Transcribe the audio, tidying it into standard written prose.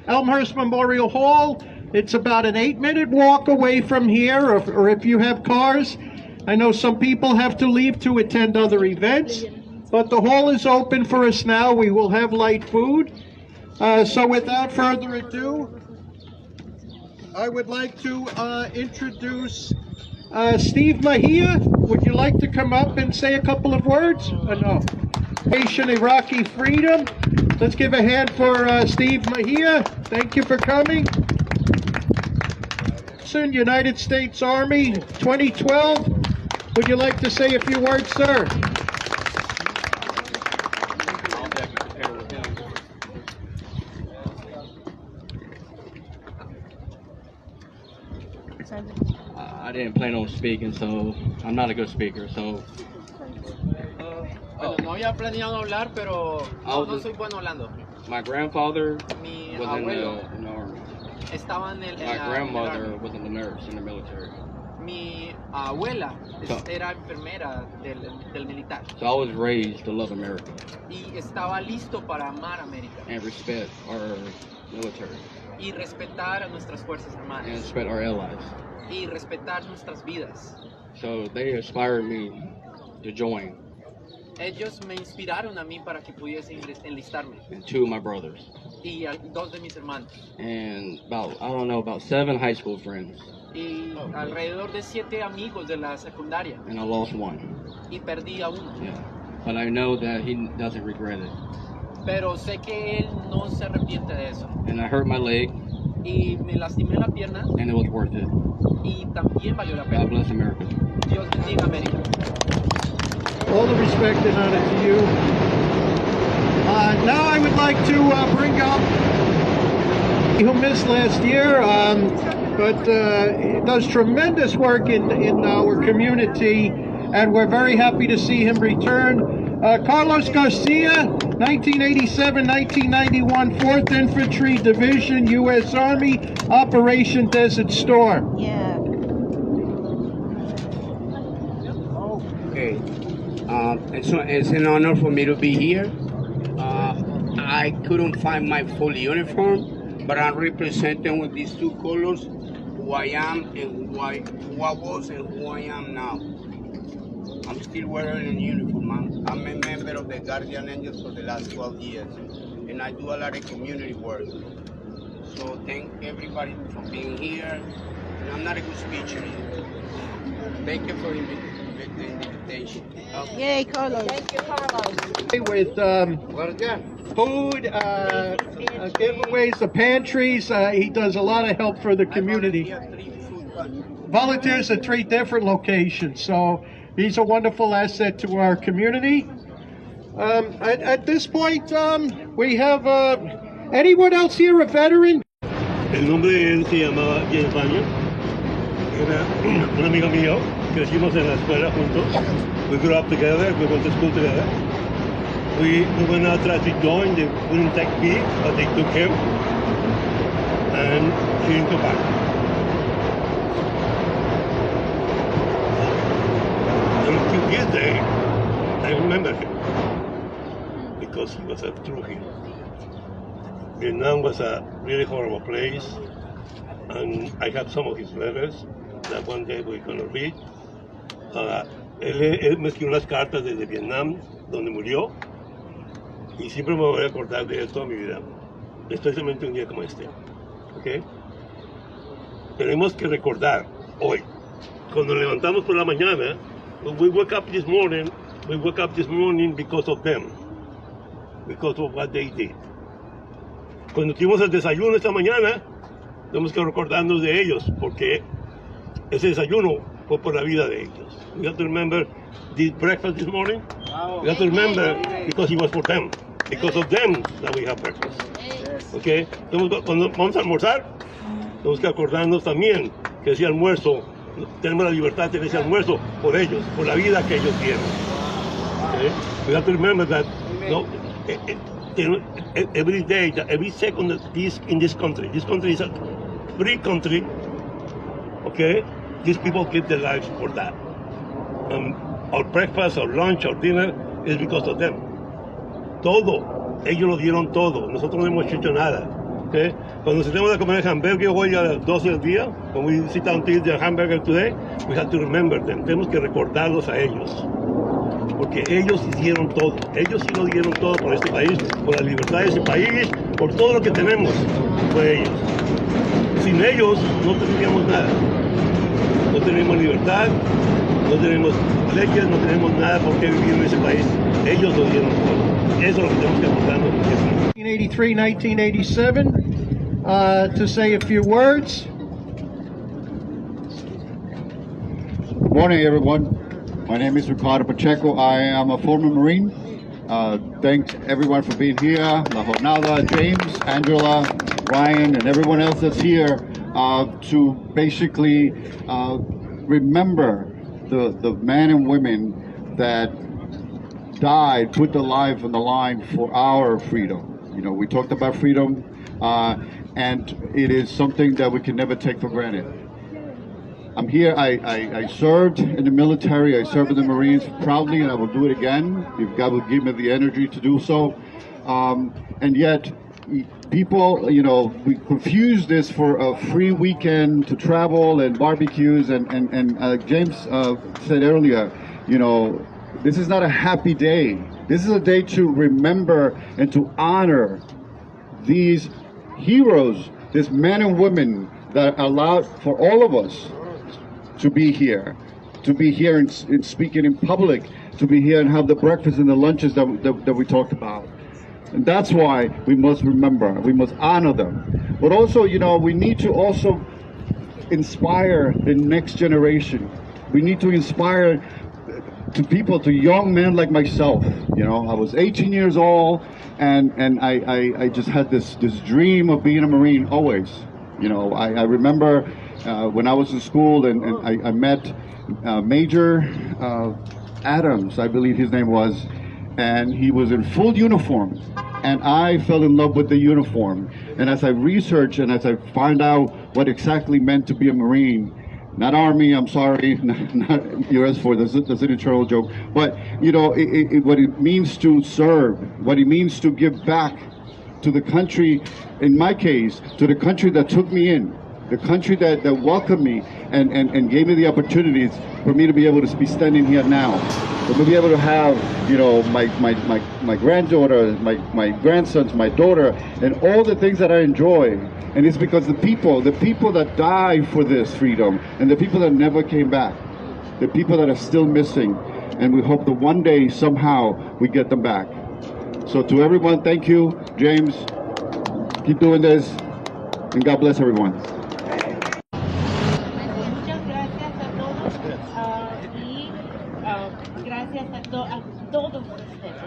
Elmhurst Memorial Hall. It's about an 8-minute walk away from here, or if you have cars. I know some people have to leave to attend other events, but the hall is open for us now. We will have light food. So without further ado, I would like to introduce Steve Mejia. Would you like to come up and say a couple of words? No. Nation Iraqi Freedom. Let's give a hand for Steve Mejia. Thank you for coming. United States Army 2012. Would you like to say a few words, sir? I didn't plan on speaking, so I'm not a good speaker, so... Bueno, no había planeado hablar, pero no soy bueno hablando. My grandfather Mi was abuelo in the army. estaba en el My grandmother was in the nurse in the military. Mi abuela era enfermera del militar. So I was raised to love America Y estaba listo para amar América. and respect our military Y respetar a nuestras fuerzas and armadas. respect our allies. Y respetar nuestras vidas. So they inspired me to join, Ellos me inspiraron a mí para que pudiese enlistarme. and 2 of my brothers. Y 2 de mis hermanos. And about 7 high school friends. Y alrededor de 7 amigos de la secundaria. And I lost 1. Y perdí a uno. Yeah. But I know that he doesn't regret it. Pero sé que él no se arrepiente de eso. And I hurt my leg, Y me lastimé la pierna and it was worth it. y también valió la God pena. bless America. Dios bendiga América. All the respect and honor to you. Now I would like to bring up who missed last year, but does tremendous work in our community, and we're very happy to see him return. Carlos Garcia, 1987-1991, 4th Infantry Division, U.S. Army, Operation Desert Storm. Yeah. Okay. It's an honor for me to be here. I couldn't find my full uniform, but I'm representing with these 2 colors who I am and who I was and who I am now. I'm still wearing a uniform. I'm a member of the Guardian Angels for the last 12 years, and I do a lot of community work. So thank everybody for being here. And I'm not a good speaker. Thank you for the invitation. Yay, Carlos. Thank you, Carlos. With food, giveaways, the pantries. He does a lot of help for the community. Volunteers at 3 different locations, so he's a wonderful asset to our community. At this point, we have anyone else here a veteran? El nombre de él se llamaba James Baño. Era un amigo mío. Crecimos en la escuela juntos. We grew up together. We went to school together. We went out to join. They wouldn't take me, but they took him. And he didn't come back. And to this day, I remember him. Because he was a true hero. Vietnam was a really horrible place. And I have some of his letters that one day we're going to read. Él me escribió unas cartas desde Vietnam, donde murió, y siempre me voy a acordar de él toda mi vida, especialmente un día como este. ¿Okay? Tenemos que recordar hoy, cuando levantamos por la mañana, we woke up this morning because of them, because of what they did. Cuando tuvimos el desayuno esta mañana, tenemos que recordarnos de ellos, porque ese desayuno fue por la vida de ellos. We have to remember this breakfast this morning. We have to remember because it was for them. Because of them that we have breakfast. Okay? Entonces, cuando vamos a almorzar, tenemos que acordarnos también que ese almuerzo, tenemos la libertad de tener ese almuerzo por ellos, por la vida que ellos tienen. Okay? We have to remember that every day, every second in this country is a free country. Okay? These people give their lives for that. Our breakfast, our lunch, our dinner is because of them. Todo. Ellos lo dieron todo. Nosotros no hemos hecho nada. Okay? Cuando sentemos a comer hamburger hoy a las 12 del día, when we sit down to eat the hamburger today, we have to remember them. Tenemos que recordarlos a ellos. Porque ellos hicieron todo. Ellos sí lo dieron todo por este país, por la libertad de este país, por todo lo que tenemos. Fue ellos. Sin ellos no tendríamos nada. No tenemos libertad, no tenemos leyes, no tenemos nada por qué vivir en ese país. Ellos lo dieron todo. Eso es lo que tenemos que acordarnos. 1983, 1987, to say a few words. Good morning, everyone. My name is Ricardo Pacheco. I am a former Marine. Thanks everyone for being here. La Jornada, James, Angela, Ryan, and everyone else that's here to basically remember the men and women that died, put their life on the line for our freedom. You know, we talked about freedom, and it is something that we can never take for granted. I'm here, I served in the military, I served in the Marines proudly, and I will do it again if God will give me the energy to do so. And yet, people, you know, we confuse this for a free weekend to travel and barbecues, and James said earlier, you know, this is not a happy day. This is a day to remember and to honor these heroes, these men and women that allowed for all of us to be here and speaking in public, to be here and have the breakfast and the lunches that we talked about. And that's why we must remember, we must honor them. But also, you know, we need to also inspire the next generation. We need to inspire to people, to young men like myself. You know, I was 18 years old, and I just had this dream of being a Marine always. You know, I remember when I was in school, and I met Major Adams, I believe his name was, and he was in full uniform, and I fell in love with the uniform. And as I researched and as I find out what exactly meant to be a Marine, not Army, I'm sorry, not U.S. Force, that's an eternal joke, but you know, what it means to serve, what it means to give back to the country, in my case, to the country that took me in, the country that welcomed me and gave me the opportunities for me to be able to be standing here now, to be able to have, you know, my granddaughter, my grandsons, my daughter, and all the things that I enjoy. And it's because the people that died for this freedom, and the people that never came back, the people that are still missing, and we hope that one day somehow we get them back. So to everyone, thank you, James. Keep doing this, and God bless everyone. Muchas gracias a todos y gracias a todos ustedes.